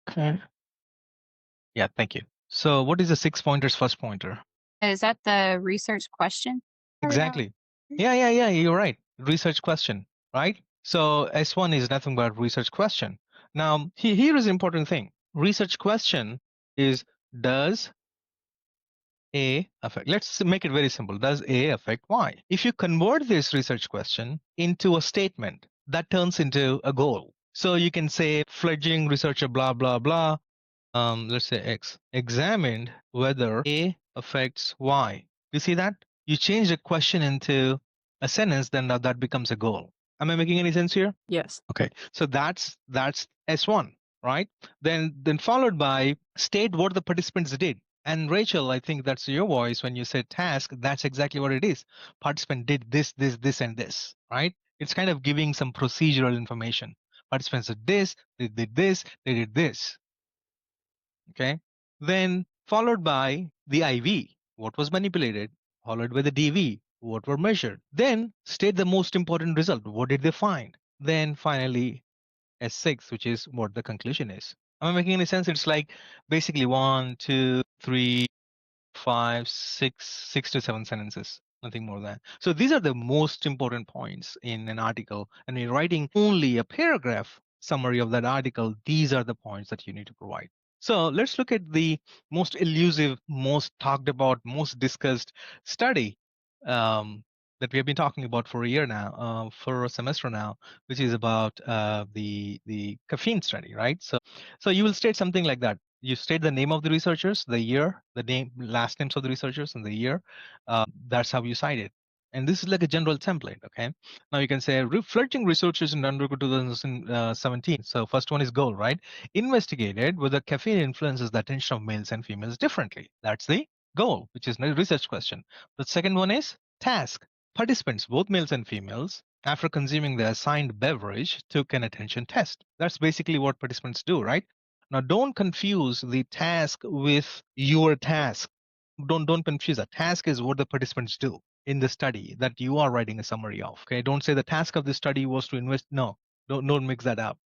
Okay. Yeah, thank you. So what is the 6 pointers first pointer? Is that the research question? Exactly. Yeah, you're right. Research question, right? So S1 is nothing but research question. Now, here is an important thing. Research question is, does A affect? Let's make it very simple. Does A affect Y? If you convert this research question into a statement, that turns into a goal. So you can say fledgling researcher blah blah blah, let's say X, examined whether A affects Y. You see that? You change the question into a sentence, then that becomes a goal. Am I making any sense here? Yes. Okay, so that's S1, right? Then followed by state what the participants did. And Rachel, I think that's your voice when you said task. That's exactly what it is. Participant did this, and this, right? It's kind of giving some procedural information. Participants did this, they did this, they did this. Okay. Then followed by the IV, what was manipulated, followed by the DV, what were measured. Then state the most important result, what did they find? Then finally S6, which is what the conclusion is. Am I making any sense? It's like basically 1, 2, 3, 5, 6 to 7 sentences, nothing more than. So these are the most important points in an article. And you're writing only a paragraph summary of that article, these are the points that you need to provide. So let's look at the most elusive, most talked about, most discussed study that we have been talking about for a year now, for a semester now, which is about the caffeine study, right? So you will state something like that. You state the name of the researchers, the year, the name, last names of the researchers, and the year. That's how you cite it. And this is like a general template. Okay. Now you can say reflecting researchers in undergrad 2017. So first one is goal, right? Investigated whether caffeine influences the attention of males and females differently. That's the goal, which is a research question. The second one is task. Participants, both males and females, after consuming the assigned beverage, took an attention test. That's basically what participants do, right? Now, don't confuse the task with your task. Don't confuse that. Task is what the participants do in the study that you are writing a summary of. Okay, don't say the task of the study was to invest. No, don't mix that up.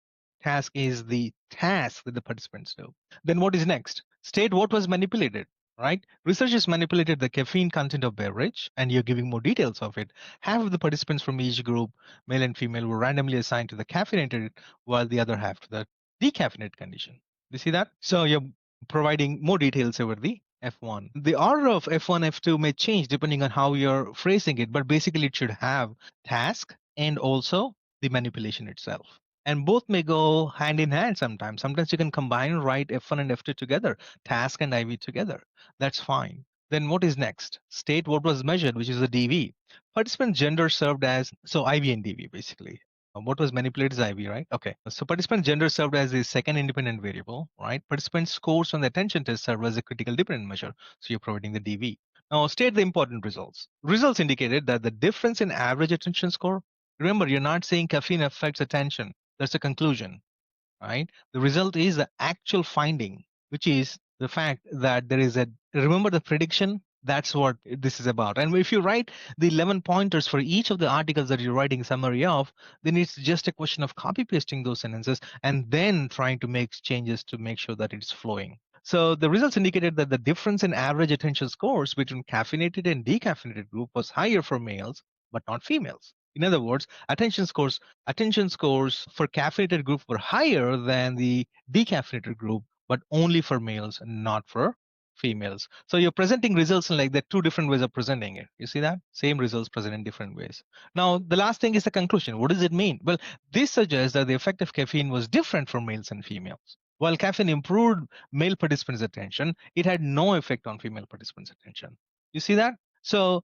Task is the task that the participants do. Then what is next? State what was manipulated. Right? Researchers manipulated the caffeine content of beverage, and you're giving more details of it. Half of the participants from each group, male and female, were randomly assigned to the caffeinated, while the other half to the decaffeinated condition. You see that? So you're providing more details over the F1. The order of F1, F2 may change depending on how you're phrasing it, but basically it should have task and also the manipulation itself. And both may go hand in hand sometimes. Sometimes you can combine and write F1 and F2 together, task and IV together. That's fine. Then what is next? State what was measured, which is the DV. Participant gender served as, so IV and DV basically. What was manipulated is IV, right? Okay. So participant gender served as the second independent variable, right? Participant scores on the attention test served as a critical dependent measure. So you're providing the DV. Now state the important results. Results indicated that the difference in average attention score, remember, you're not saying caffeine affects attention. That's a conclusion, right? The result is the actual finding, which is the fact that there is a, remember the prediction? That's what this is about. And if you write the 11 pointers for each of the articles that you're writing summary of, then it's just a question of copy pasting those sentences and then trying to make changes to make sure that it's flowing. So the results indicated that the difference in average attention scores between caffeinated and decaffeinated group was higher for males, but not females. In other words, attention scores for caffeinated group were higher than the decaffeinated group, but only for males, not for females. So you're presenting results in like the two different ways of presenting it. You see that? Same results present in different ways. Now, the last thing is the conclusion. What does it mean? Well, this suggests that the effect of caffeine was different for males and females. While caffeine improved male participants' attention, it had no effect on female participants' attention. You see that? So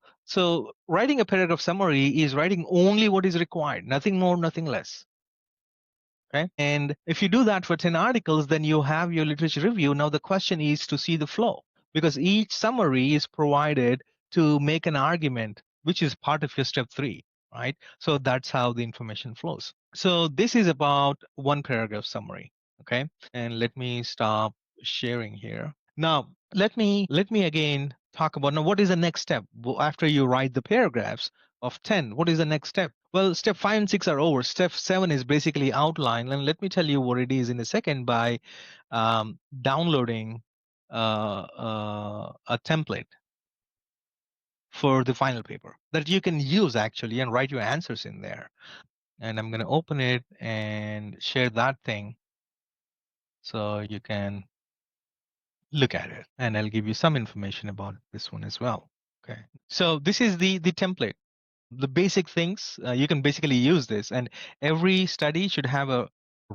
writing a paragraph summary is writing only what is required, nothing more, nothing less. Okay. And if you do that for 10 articles, then you have your literature review. Now the question is to see the flow, because each summary is provided to make an argument, which is part of your step 3, right? So that's how the information flows. So this is about one paragraph summary. Okay. And let me stop sharing here. Now, let me again talk about now what is the next step after you write the paragraphs of 10. What is the next step? Well, step 5 and 6 are over. Step 7 is basically outline, and let me tell you what it is in a second by downloading a template for the final paper that you can use actually and write your answers in there. And I'm going to open it and share that thing so you can look at it. And I'll give you some information about this one as well. Okay. So this is the template. The basic things you can basically use this, and every study should have a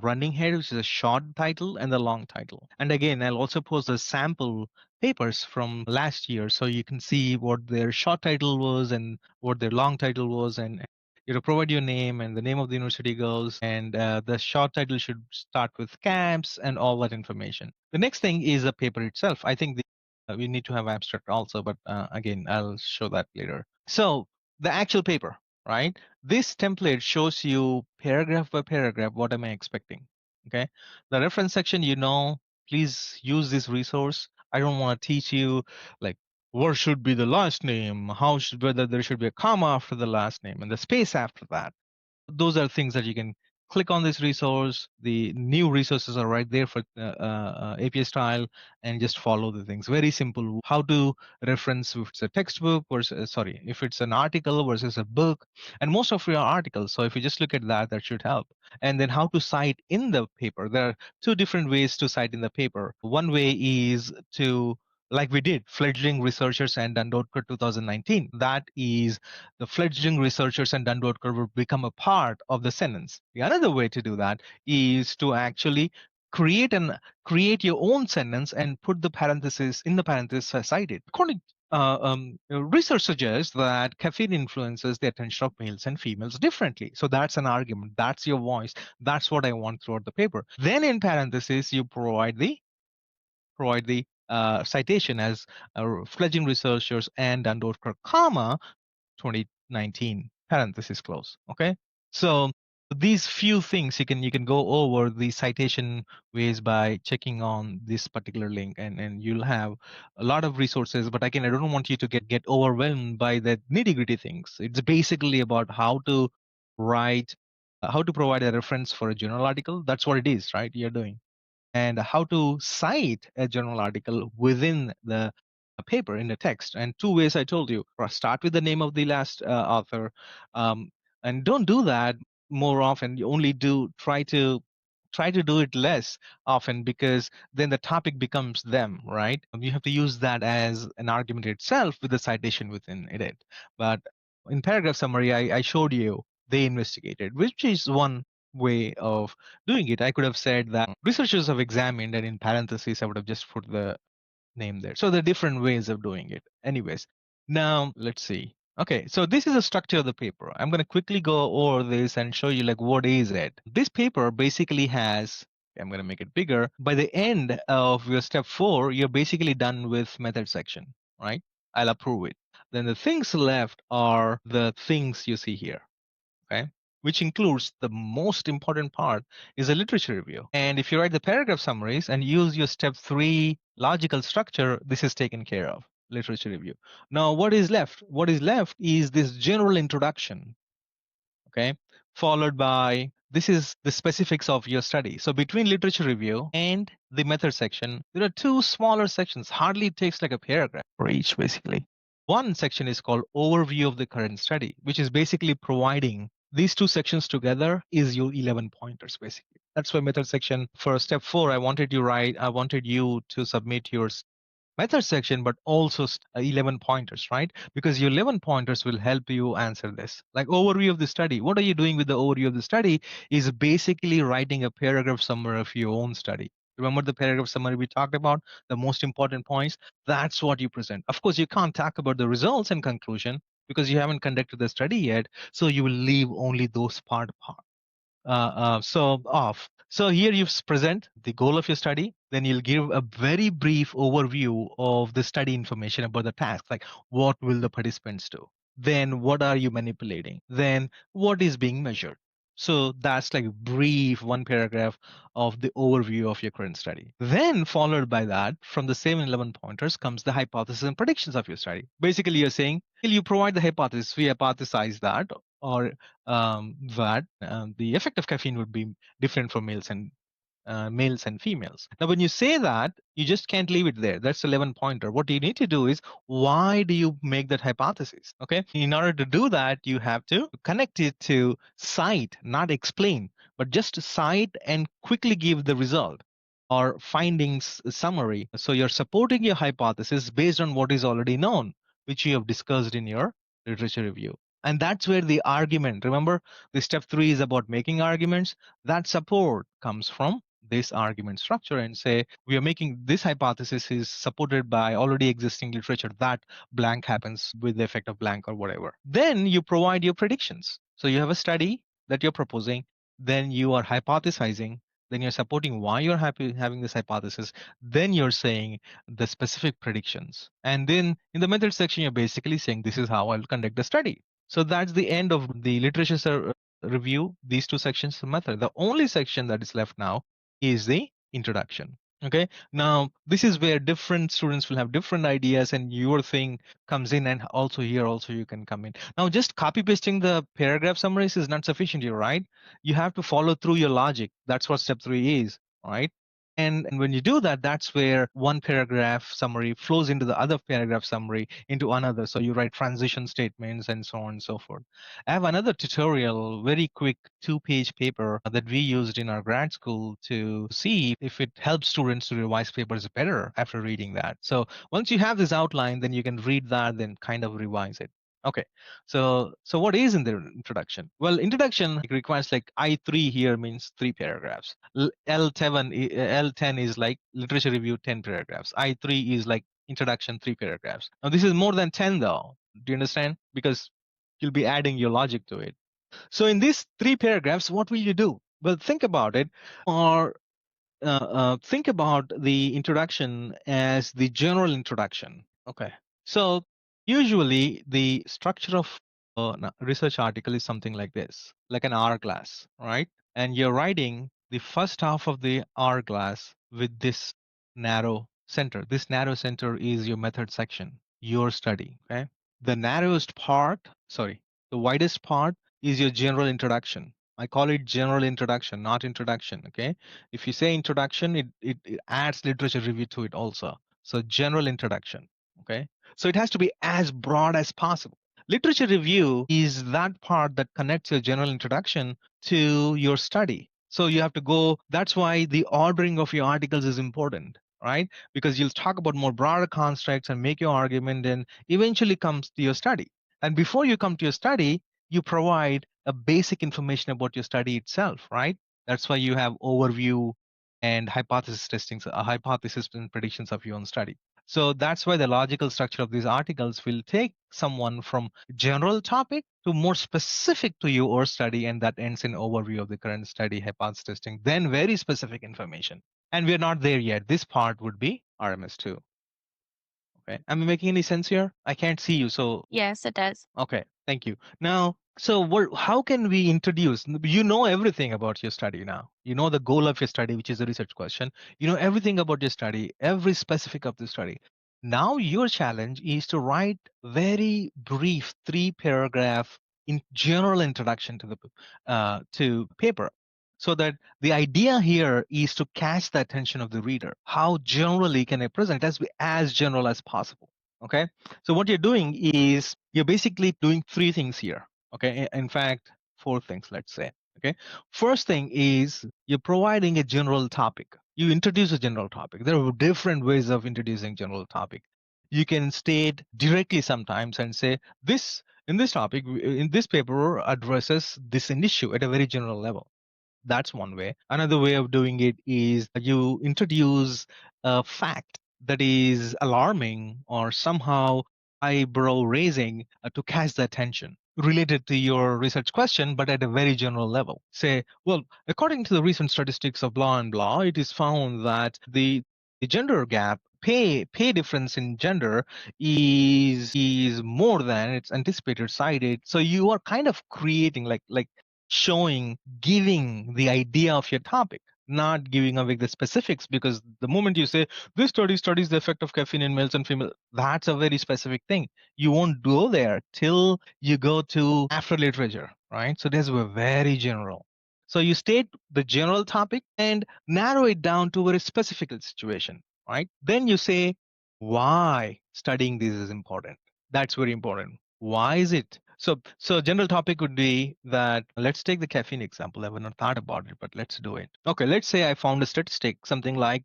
running head, which is a short title and the long title. And again, I'll also post the sample papers from last year so you can see what their short title was and what their long title was, and you know, provide your name and the name of the university goes, and the short title should start with caps and all that information. The next thing is the paper itself. I think we need to have abstract also, but again, I'll show that later. So the actual paper, right? This template shows you paragraph by paragraph what am I expecting. Okay. The reference section, you know, please use this resource. I don't want to teach you like what should be the last name, how should whether there should be a comma after the last name and the space after that. Those are things that you can click on this resource. The new resources are right there for API style, and just follow the things. Very simple. How to reference if it's a textbook versus, sorry, if it's an article versus a book, and most of your articles. So if you just look at that, that should help. And then how to cite in the paper. There are two different ways to cite in the paper. One way is to like we did, fledgling researchers and Dundodkar 2019. That is the fledgling researchers and Dundodkar will become a part of the sentence. The another way to do that is to actually create your own sentence and put the parenthesis in the parenthesis cited. According research suggests that caffeine influences the attention of males and females differently. So that's an argument. That's your voice. That's what I want throughout the paper. Then in parentheses, you provide the citation as fledgling researchers and Dundodkar, comma, 2019 parenthesis close. Okay, so these few things you can go over the citation ways by checking on this particular link, and you'll have a lot of resources. But again, I don't want you to get overwhelmed by the nitty gritty things. It's basically about how to write, how to provide a reference for a journal article. That's what it is, right? You're doing, and how to cite a journal article within the paper in the text. And two ways I told you: start with the name of the last author, um, and don't do that more often. You only do try to do it less often, because then the topic becomes them, right? You have to use that as an argument itself with the citation within it. But in paragraph summary, I showed you they investigated, which is one way of doing it. I could have said that researchers have examined, and in parentheses, I would have just put the name there. So there are different ways of doing it. Anyways, now let's see. Okay, so this is the structure of the paper. I'm going to quickly go over this and show you like what is it. This paper basically has, I'm going to make it bigger. By the end of your step 4, you're basically done with method section, right? I'll approve it. Then the things left are the things you see here. Okay, which includes the most important part is a literature review. And if you write the paragraph summaries and use your step 3 logical structure, this is taken care of, literature review. Now, what is left? What is left is this general introduction, okay, followed by this is the specifics of your study. So between literature review and the method section, there are two smaller sections. Hardly takes like a paragraph for each, basically. One section is called overview of the current study, which is basically providing these two sections together is your 11 pointers, basically. That's why method section for step 4, I wanted you to submit your method section, but also 11 pointers, right? Because your 11 pointers will help you answer this. Like overview of the study. What are you doing with the overview of the study is basically writing a paragraph summary of your own study. Remember the paragraph summary we talked about, the most important points? That's what you present. Of course, you can't talk about the results and conclusion because you haven't conducted the study yet. So you will leave only those part so off. So here you present the goal of your study. Then you'll give a very brief overview of the study information about the task, like what will the participants do? Then what are you manipulating? Then what is being measured? So that's like brief one paragraph of the overview of your current study. Then followed by that, from the same 11 pointers comes the hypothesis and predictions of your study. Basically, you're saying, you provide the hypothesis, we hypothesize that, or that the effect of caffeine would be different for males and females. Now, when you say that, you just can't leave it there. That's 11 pointer. What you need to do is, why do you make that hypothesis? Okay. In order to do that, you have to connect it to cite, not explain, but just cite and quickly give the result or findings summary. So you're supporting your hypothesis based on what is already known, which you have discussed in your literature review. And that's where the argument, remember, the step 3 is about making arguments. That support comes from this argument structure and say, we are making this hypothesis is supported by already existing literature that blank happens with the effect of blank or whatever. Then you provide your predictions. So you have a study that you're proposing, then you are hypothesizing, then you're supporting why you're having this hypothesis, then you're saying the specific predictions. And then in the method section, you're basically saying, this is how I'll conduct the study. So that's the end of the review, these two sections of method. The only section that is left now is the introduction. Okay. Now, this is where different students will have different ideas and your thing comes in, and also here also you can come in. Now, just copy pasting the paragraph summaries is not sufficient here, right? You have to follow through your logic. That's what step 3 is, right? And when you do that, that's where one paragraph summary flows into the other paragraph summary into another. So you write transition statements and so on and so forth. I have another tutorial, very quick 2-page paper that we used in our grad school to see if it helps students to revise papers better after reading that. So once you have this outline, then you can read that, then kind of revise it. Okay, so what is in the introduction? Well, introduction requires like I3 here means 3 paragraphs. L10 is like literature review 10 paragraphs. I3 is like introduction 3 paragraphs. Now this is more than 10 though. Do you understand? Because you'll be adding your logic to it. So in these 3 paragraphs, what will you do? Well, think about it, or think about the introduction as the general introduction. Okay. So usually the structure of a research article is something like this, like an hourglass, right? And you're writing the first half of the hourglass with this narrow center. This narrow center is your method section, your study. Okay. The narrowest part, sorry, the widest part is your general introduction. I call it general introduction, not introduction. Okay. If you say introduction, it adds literature review to it also. So general introduction. Okay. So it has to be as broad as possible. Literature review is that part that connects your general introduction to your study. So you have to go, that's why the ordering of your articles is important, right? Because you'll talk about more broader constructs and make your argument and eventually comes to your study. And before you come to your study, you provide a basic information about your study itself, right? That's why you have overview and hypothesis testing, so a hypothesis and predictions of your own study. So that's why the logical structure of these articles will take someone from general topic to more specific to your study, and that ends in overview of the current study, hypothesis testing, then very specific information. And we're not there yet. This part would be RMS2. Okay. Am I making any sense here? I can't see you. So Yes, it does. okay, thank you. Now, so how can we introduce? You know everything about your study now. You know the goal of your study, which is a research question. You know everything about your study, every specific of the study. Now your challenge is to write very brief 3-paragraph in general introduction to paper, so that the idea here is to catch the attention of the reader. How generally can I present? It has to be as general as possible. Okay. So what you're doing is you're basically doing 3 things here. Okay. In fact, 4 things, let's say. Okay. First thing is you're providing a general topic. You introduce a general topic. There are different ways of introducing general topic. You can state directly sometimes and say, this in this topic, in this paper addresses this an issue at a very general level. That's one way. Another way of doing it is you introduce a fact that is alarming or somehow eyebrow raising to catch the attention related to your research question, but at a very general level. Say, well, according to the recent statistics of blah and blah, it is found that the gender gap, pay difference in gender is more than its anticipated cited. So you are kind of creating like showing, giving the idea of your topic. not giving away the specifics, because the moment you say this study studies the effect of caffeine in males and females, that's a very specific thing. You won't go there till you go to after literature, right? So this were very general. So you state the general topic and narrow it down to a very specific situation, right? Then you say why studying this is important. That's very important. Why is it? So general topic would be that, let's take the caffeine example. I've not thought about it, but let's do it. Okay, let's say I found a statistic, something like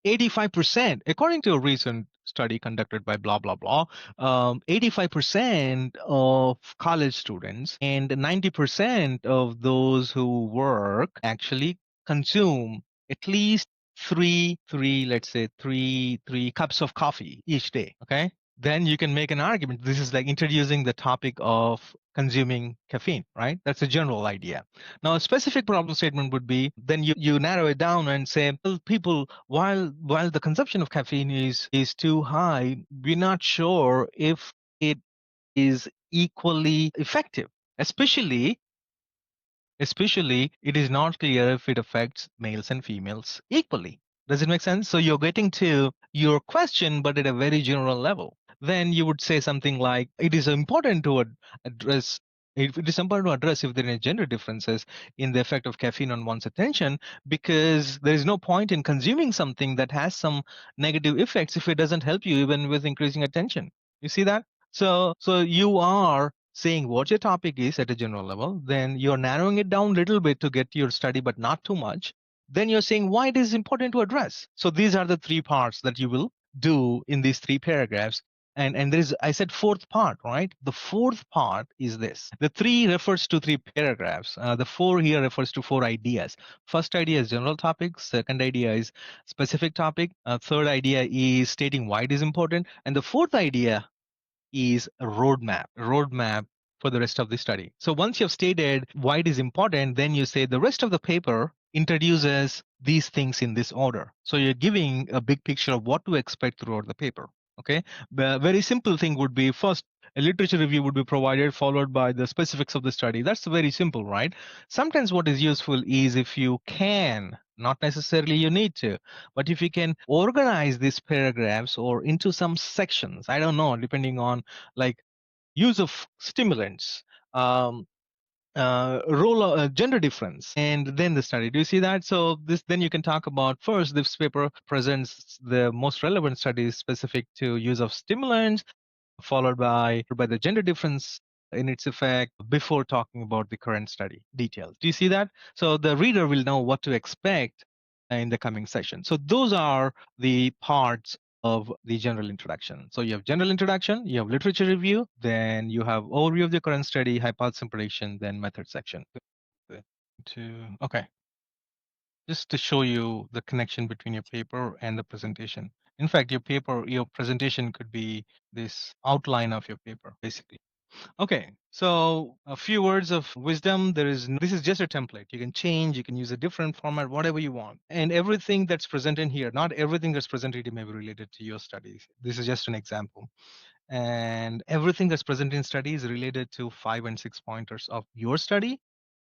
85%, according to a recent study conducted by blah, blah, blah, 85% of college students and 90% of those who work actually consume at least let's say three cups of coffee each day. Okay. Then you can make an argument. This is like introducing the topic of consuming caffeine, right? That's a general idea. Now, a specific problem statement would be, then you narrow it down and say, well, people, while the consumption of caffeine is too high, we're not sure if it is equally effective, especially it is not clear if it affects males and females equally. Does it make sense? So you're getting to your question, but at a very general level. Then you would say something like, it is important to address. It is important to address if there are any gender differences in the effect of caffeine on one's attention, because there is no point in consuming something that has some negative effects if it doesn't help you even with increasing attention. You see that? So you are saying what your topic is at a general level, then you're narrowing it down a little bit to get your study, but not too much. Then you're saying why it is important to address. So these are the three parts that you will do in these three paragraphs. And there is, I said, fourth part, right? The fourth part is this. The three refers to three paragraphs. The four here refers to four ideas. First idea is general topic. Second idea is specific topic. Third idea is stating why it is important. And the fourth idea is a roadmap for the rest of the study. So once you've stated why it is important, then you say the rest of the paper introduces these things in this order. So you're giving a big picture of what to expect throughout the paper. Okay. The very simple thing would be, first, a literature review would be provided, followed by the specifics of the study. That's very simple, right? Sometimes what is useful is, if you can, not necessarily you need to, but if you can organize these paragraphs or into some sections, I don't know, depending on, like, use of stimulants, um, role of gender difference, and then the study. Do you see that? So this, then you can talk about, first, this paper presents the most relevant studies specific to use of stimulants, followed by the gender difference in its effect, before talking about the current study details. Do you see that? So the reader will know what to expect in the coming session. So those are the parts of the general introduction. So you have general introduction, you have literature review, then you have overview of the current study, hypothesis prediction, then method section. Okay, just to show you the connection between your paper and the presentation. In fact, your presentation could be this outline of your paper, basically. Okay, so a few words of wisdom. This is just a template. You can change, you can use a different format, whatever you want. And everything that's presented here, not everything that's presented may be related to your studies. This is just an example. And everything that's presented in study is related to 5 and 6 pointers of your study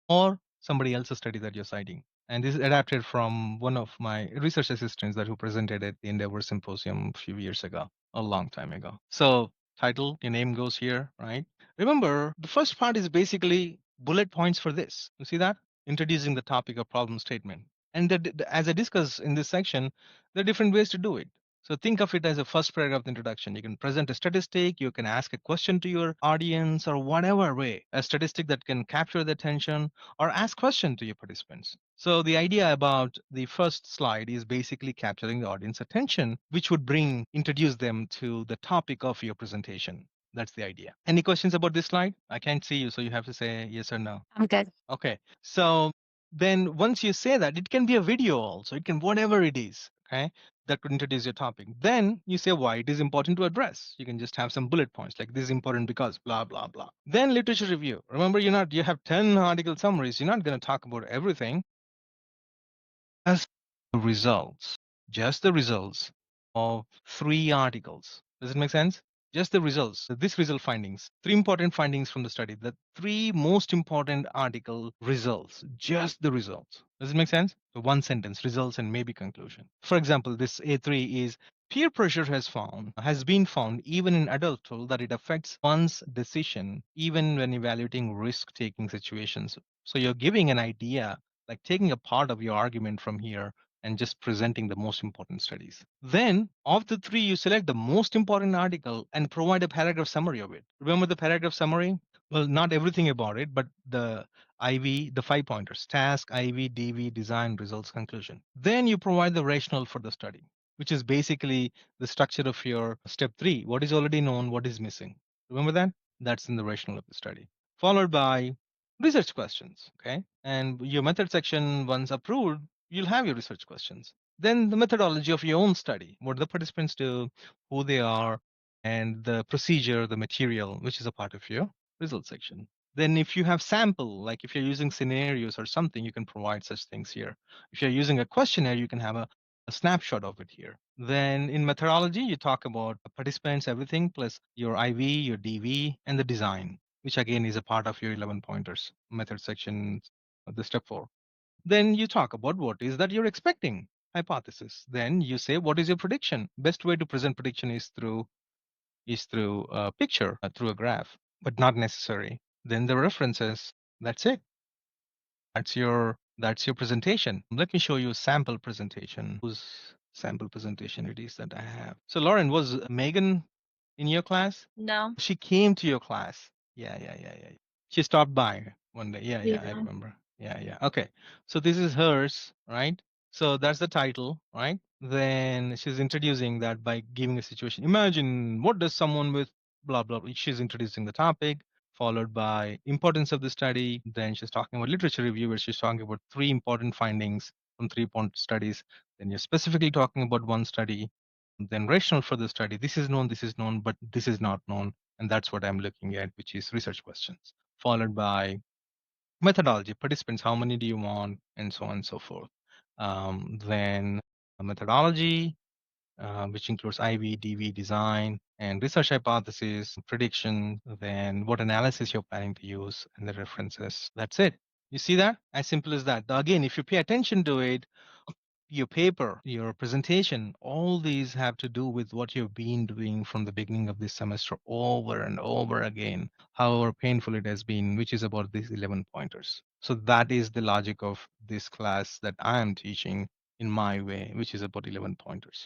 or somebody else's study that you're citing. And this is adapted from one of my research assistants that who presented at the Endeavor Symposium a few years ago, a long time ago. So title, your name goes here, right? Remember, the first part is basically bullet points for this. You see that? Introducing the topic of problem statement. And as I discuss in this section, there are different ways to do it. So think of it as a first paragraph of the introduction. You can present a statistic, you can ask a question to your audience, or whatever way, a statistic that can capture the attention, or ask question to your participants. So the idea about the first slide is basically capturing the audience attention, which would introduce them to the topic of your presentation. That's the idea. Any questions about this slide? I can't see you, so you have to say yes or no. I'm good. Okay. So then once you say that, it can be a video also. It can whatever it is. Okay. That could introduce your topic. Then you say why it is important to address. You can just have some bullet points like this is important because blah blah blah. Then literature review. Remember, you have 10 article summaries. You're not going to talk about everything. Just the results. Just the results of 3 articles. Does it make sense? just the results, this result findings, three important findings from the study, the three most important article results, just the results. Does it make sense? So one sentence, results and maybe conclusion. For example, this A3 is peer pressure has been found even in adulthood that it affects one's decision even when evaluating risk taking situations. So you're giving an idea, like taking a part of your argument from here and just presenting the most important studies. Then, of the three, you select the most important article and provide a paragraph summary of it. Remember the paragraph summary? Well, not everything about it, but the IV, the 5 pointers: task, IV, DV, design, results, conclusion. Then you provide the rationale for the study, which is basically the structure of your step three. What is already known, what is missing. Remember that? That's in the rationale of the study. Followed by research questions. Okay. And your method section, once approved, you'll have your research questions. Then the methodology of your own study, what the participants do, who they are, and the procedure, the material, which is a part of your result section. Then if you have sample, like if you're using scenarios or something, you can provide such things here. If you're using a questionnaire, you can have a snapshot of it here. Then in methodology, you talk about participants, everything, plus your IV, your DV, and the design, which again is a part of your 11 pointers method section, the step four. Then you talk about what is that you're expecting, hypothesis. Then you say what is your prediction. Best way to present prediction is through a picture, through a graph, but not necessary. Then the references. That's it. That's your presentation. Let me show you a sample presentation. Whose sample presentation it is that I have. So Lauren, was Megan in your class? No. She came to your class. Yeah. She stopped by one day. Yeah, I Yeah. remember. Yeah. Okay. So this is hers, right? So that's the title, right? Then she's introducing that by giving a situation. Imagine what does someone with blah blah. She's introducing the topic, followed by importance of the study. Then she's talking about literature review, where she's talking about three important findings from 3 point studies. Then you're specifically talking about one study. Then rationale for the study. This is known, but this is not known. And that's what I'm looking at, which is research questions, followed by methodology, participants, how many do you want, and so on and so forth. Then a methodology, which includes IV, DV, design, and research hypothesis, prediction, then what analysis you're planning to use, and the references. That's it. You see that? As simple as that. Again, if you pay attention to it, your paper, your presentation, all these have to do with what you've been doing from the beginning of this semester over and over again, however painful it has been, which is about these 11 pointers. So that is the logic of this class that I am teaching in my way, which is about 11 pointers.